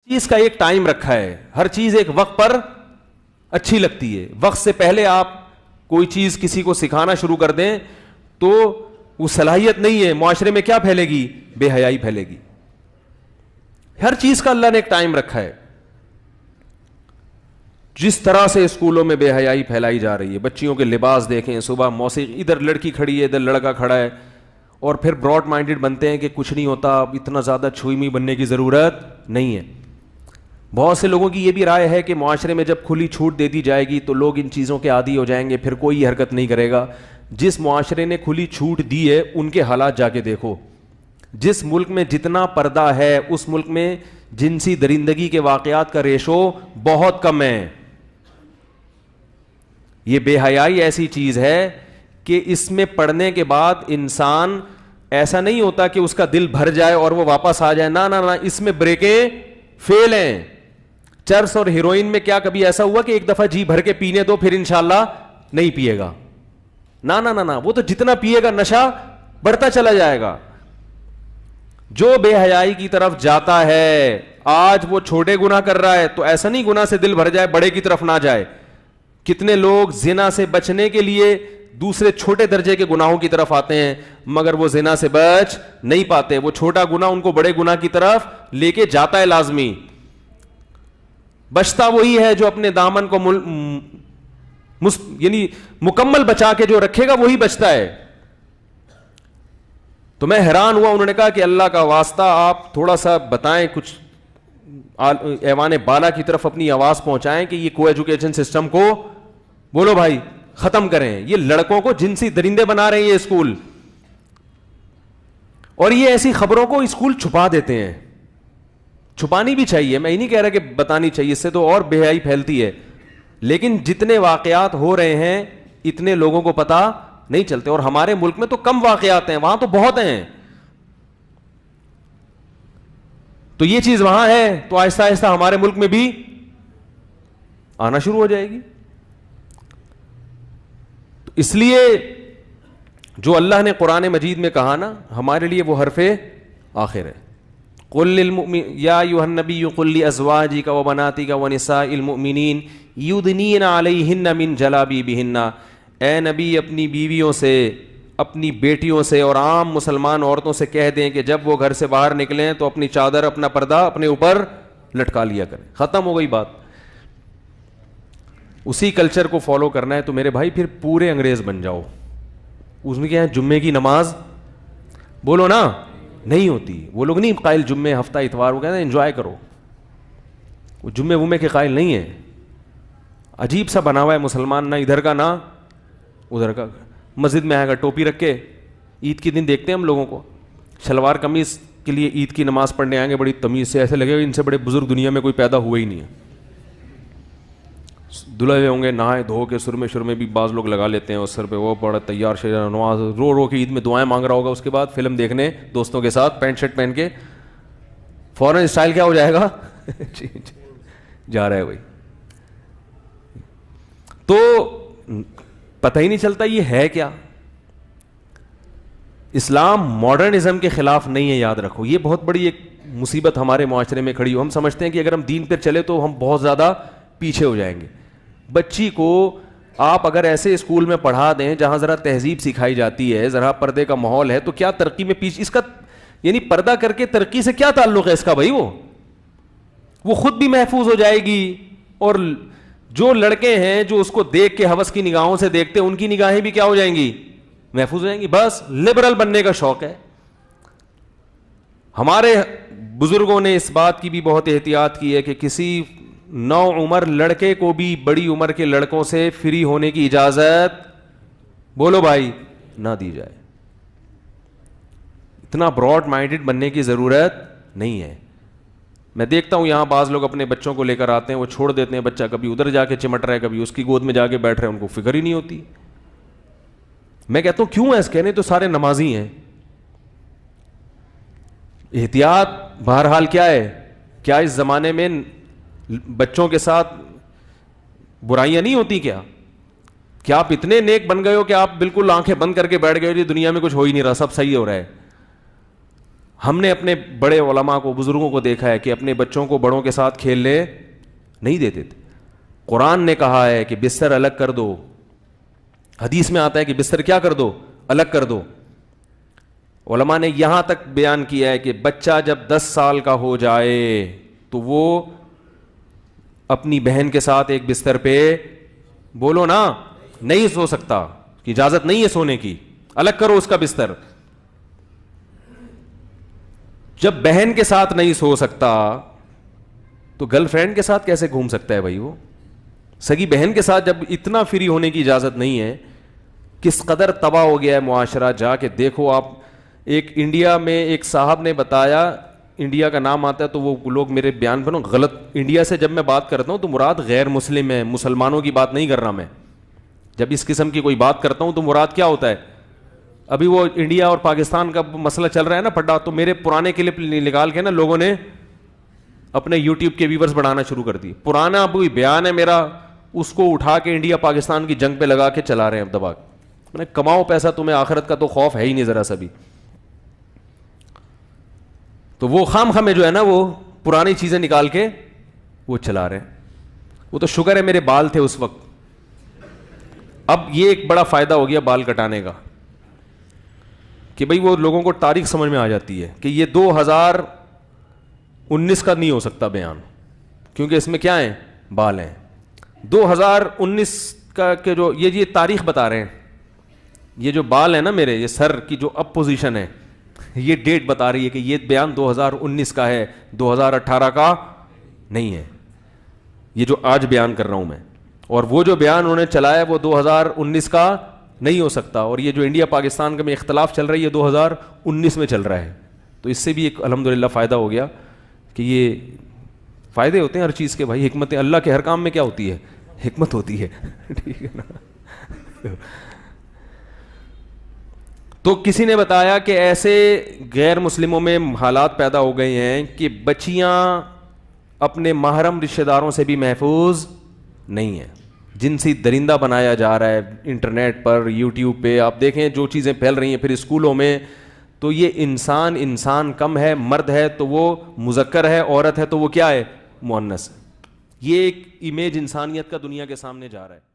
چیز کا ایک ٹائم رکھا ہے, ہر چیز ایک وقت پر اچھی لگتی ہے. وقت سے پہلے آپ کوئی چیز کسی کو سکھانا شروع کر دیں تو وہ صلاحیت نہیں ہے, معاشرے میں کیا پھیلے گی؟ بے حیائی پھیلے گی. ہر چیز کا اللہ نے ایک ٹائم رکھا ہے. جس طرح سے اسکولوں میں بے حیائی پھیلائی جا رہی ہے, بچیوں کے لباس دیکھیں, صبح موسیقی, ادھر لڑکی کھڑی ہے ادھر لڑکا کھڑا ہے, اور پھر براڈ مائنڈڈ بنتے ہیں کہ کچھ نہیں ہوتا, اتنا زیادہ چھوئی بننے کی ضرورت نہیں ہے. بہت سے لوگوں کی یہ بھی رائے ہے کہ معاشرے میں جب کھلی چھوٹ دے دی جائے گی تو لوگ ان چیزوں کے عادی ہو جائیں گے, پھر کوئی حرکت نہیں کرے گا. جس معاشرے نے کھلی چھوٹ دی ہے ان کے حالات جا کے دیکھو. جس ملک میں جتنا پردہ ہے اس ملک میں جنسی درندگی کے واقعات کا ریشو بہت کم ہے. یہ بے حیائی ایسی چیز ہے کہ اس میں پڑھنے کے بعد انسان ایسا نہیں ہوتا کہ اس کا دل بھر جائے اور وہ واپس آ جائے, نہ نہ نہ, اس میں بریکیں فیل ہیں. چرس اور ہیروئن میں کیا کبھی ایسا ہوا کہ ایک دفعہ جی بھر کے پینے دو پھر انشاءاللہ نہیں پیے گا؟ نہ نہ نہ, وہ تو جتنا پیے گا نشہ بڑھتا چلا جائے گا. جو بے حیائی کی طرف جاتا ہے, آج وہ چھوٹے گناہ کر رہا ہے تو ایسا نہیں گناہ سے دل بھر جائے بڑے کی طرف نہ جائے. کتنے لوگ زنا سے بچنے کے لیے دوسرے چھوٹے درجے کے گناہوں کی طرف آتے ہیں مگر وہ زنا سے بچ نہیں پاتے. وہ چھوٹا گناہ ان کو بڑے گناہ کی طرف لے کے جاتا ہے لازمی. بچتا وہی ہے جو اپنے دامن کو یعنی مکمل بچا کے جو رکھے گا وہی بچتا ہے. تو میں حیران ہوا, انہوں نے کہا کہ اللہ کا واسطہ آپ تھوڑا سا بتائیں, کچھ ایوان بالا کی طرف اپنی آواز پہنچائیں کہ یہ کو ایجوکیشن سسٹم کو بولو بھائی ختم کریں. یہ لڑکوں کو جنسی درندے بنا رہے ہیں یہ اسکول, اور یہ ایسی خبروں کو اسکول چھپا دیتے ہیں. چھپانی بھی چاہیے, میں یہ نہیں کہہ رہا کہ بتانی چاہیے, اس سے تو اور بے حیائی پھیلتی ہے, لیکن جتنے واقعات ہو رہے ہیں اتنے لوگوں کو پتہ نہیں چلتے. اور ہمارے ملک میں تو کم واقعات ہیں, وہاں تو بہت ہیں. تو یہ چیز وہاں ہے تو آہستہ آہستہ ہمارے ملک میں بھی آنا شروع ہو جائے گی. تو اس لیے جو اللہ نے قرآن مجید میں کہا نا, ہمارے لیے وہ حرف آخر ہے. قل یا ایھا النبی قل لازواجک وبناتک ونساء المؤمنین یدنین علیہن من جلابیبہن. اے نبی اپنی بیویوں سے, اپنی بیٹیوں سے اور عام مسلمان عورتوں سے کہہ دیں کہ جب وہ گھر سے باہر نکلیں تو اپنی چادر, اپنا پردہ اپنے اوپر لٹکا لیا کریں. ختم ہو گئی بات. اسی کلچر کو فالو کرنا ہے تو میرے بھائی پھر پورے انگریز بن جاؤ. اس میں کیا ہے, جمعے کی نماز بولو نا نہیں ہوتی. وہ لوگ نہیں قائل جمعے ہفتہ اتوار, وہ کہتے ہیں انجوائے کرو. وہ جمعے کے قائل نہیں ہے. عجیب سا بنا ہوا ہے مسلمان, نہ ادھر کا نہ ادھر کا. مسجد میں آئے گا ٹوپی رکھ کے, عید کے دن دیکھتے ہیں ہم لوگوں کو شلوار قمیص کے لیے عید کی نماز پڑھنے آئیں گے بڑی تمیز سے, ایسے لگے گا ان سے بڑے بزرگ دنیا میں کوئی پیدا ہوا ہی نہیں ہے. دھلے ہوئے ہوں گے, نہائے دھو کے, سرمے بھی بعض لوگ لگا لیتے ہیں, اور سر پہ وہ پڑا تیار شیر نماز رو رو کے عید میں دعائیں مانگ رہا ہوگا. اس کے بعد فلم دیکھنے دوستوں کے ساتھ پینٹ شرٹ پہن کے, فوراً اسٹائل کیا ہو جائے گا جا رہا ہے بھائی. تو پتہ ہی نہیں چلتا یہ ہے کیا. اسلام ماڈرنزم کے خلاف نہیں ہے, یاد رکھو. یہ بہت بڑی ایک مصیبت ہمارے معاشرے میں کھڑی ہو. ہم سمجھتے ہیں کہ اگر ہم دین پر چلے تو ہم بہت زیادہ پیچھے ہو جائیں گے. بچی کو آپ اگر ایسے اسکول میں پڑھا دیں جہاں ذرا تہذیب سکھائی جاتی ہے, ذرا پردے کا ماحول ہے, تو کیا ترقی میں پیچھے, اس کا یعنی پردہ کر کے ترقی سے کیا تعلق ہے اس کا بھائی. وہ خود بھی محفوظ ہو جائے گی, اور جو لڑکے ہیں جو اس کو دیکھ کے ہوس کی نگاہوں سے دیکھتے ہیں ان کی نگاہیں بھی کیا ہو جائیں گی, محفوظ ہو جائیں گی. بس لبرل بننے کا شوق ہے. ہمارے بزرگوں نے اس بات کی بھی بہت احتیاط کی ہے کہ کسی نو عمر لڑکے کو بھی بڑی عمر کے لڑکوں سے فری ہونے کی اجازت بولو بھائی نہ دی جائے. اتنا براڈ مائنڈڈ بننے کی ضرورت نہیں ہے. میں دیکھتا ہوں یہاں بعض لوگ اپنے بچوں کو لے کر آتے ہیں, وہ چھوڑ دیتے ہیں بچہ, کبھی ادھر جا کے چمٹ رہا ہے, کبھی اس کی گود میں جا کے بیٹھ رہے ہیں, ان کو فکر ہی نہیں ہوتی. میں کہتا ہوں کیوں ایسے کہنے, تو سارے نمازی ہیں. احتیاط بہرحال کیا ہے, کیا اس زمانے میں بچوں کے ساتھ برائیاں نہیں ہوتی کیا آپ اتنے نیک بن گئے ہو کہ آپ بالکل آنکھیں بند کر کے بیٹھ گئے ہو, دنیا میں کچھ ہو ہی نہیں رہا, سب صحیح ہو رہا ہے. ہم نے اپنے بڑے علماء کو, بزرگوں کو دیکھا ہے کہ اپنے بچوں کو بڑوں کے ساتھ کھیلنے نہیں دیتے تھے. قرآن نے کہا ہے کہ بستر الگ کر دو, حدیث میں آتا ہے کہ بستر کیا کر دو, الگ کر دو. علماء نے یہاں تک بیان کیا ہے کہ بچہ جب 10 سال کا ہو جائے تو وہ اپنی بہن کے ساتھ ایک بستر پہ, بولو نا, نہیں سو سکتا, کہ اجازت نہیں ہے سونے کی, الگ کرو اس کا بستر. جب بہن کے ساتھ نہیں سو سکتا تو گرل فرینڈ کے ساتھ کیسے گھوم سکتا ہے بھائی؟ وہ سگی بہن کے ساتھ جب اتنا فری ہونے کی اجازت نہیں ہے, کس قدر تباہ ہو گیا ہے معاشرہ. جا کے دیکھو آپ. ایک انڈیا میں ایک صاحب نے بتایا, انڈیا کا نام آتا ہے تو وہ لوگ میرے بیان پر غلط, انڈیا سے جب میں بات کرتا ہوں تو مراد غیر مسلم ہے, مسلمانوں کی بات نہیں کر رہا میں. جب اس قسم کی کوئی بات کرتا ہوں تو مراد کیا ہوتا ہے؟ ابھی وہ انڈیا اور پاکستان کا مسئلہ چل رہا ہے نا پڈا, تو میرے پرانے کلپ نکال کے نا لوگوں نے اپنے یوٹیوب کے ویورز بڑھانا شروع کر دی. پرانا کوئی بیان ہے میرا, اس کو اٹھا کے انڈیا پاکستان کی جنگ پہ لگا کے چلا رہے ہیں اب دبا کے. میں نے کماؤ پیسہ, تمہیں آخرت کا تو خوف ہے ہی نہیں ذرا سا بھی. تو وہ خام خامے جو ہے نا وہ پرانی چیزیں نکال کے وہ چلا رہے ہیں. وہ تو شکر ہے میرے بال تھے اس وقت. اب یہ ایک بڑا فائدہ ہو گیا بال کٹانے کا کہ بھئی وہ لوگوں کو تاریخ سمجھ میں آ جاتی ہے کہ یہ 2019 کا نہیں ہو سکتا بیان, کیونکہ اس میں کیا ہیں, بال ہیں. 2019 کا کہ جو یہ تاریخ بتا رہے ہیں, یہ جو بال ہیں نا میرے, یہ سر کی جو اب پوزیشن ہے, یہ ڈیٹ بتا رہی ہے کہ یہ بیان 2019 کا ہے, 2018 کا نہیں ہے, یہ جو آج بیان کر رہا ہوں میں. اور وہ جو بیان انہوں نے چلایا وہ 2019 کا نہیں ہو سکتا. اور یہ جو انڈیا پاکستان کا میں اختلاف چل رہا ہے یہ 2019 میں چل رہا ہے. تو اس سے بھی ایک الحمدللہ فائدہ ہو گیا کہ یہ فائدے ہوتے ہیں ہر چیز کے بھائی. حکمت اللہ کے ہر کام میں کیا ہوتی ہے, حکمت ہوتی ہے. ٹھیک ہے نا. تو کسی نے بتایا کہ ایسے غیر مسلموں میں حالات پیدا ہو گئے ہیں کہ بچیاں اپنے محرم رشتہ داروں سے بھی محفوظ نہیں ہیں. جنسی درندہ بنایا جا رہا ہے انٹرنیٹ پر, یوٹیوب پہ آپ دیکھیں جو چیزیں پھیل رہی ہیں. پھر اسکولوں میں تو یہ انسان کم ہے, مرد ہے تو وہ مذکر ہے, عورت ہے تو وہ کیا ہے, مؤنث. یہ ایک امیج انسانیت کا دنیا کے سامنے جا رہا ہے.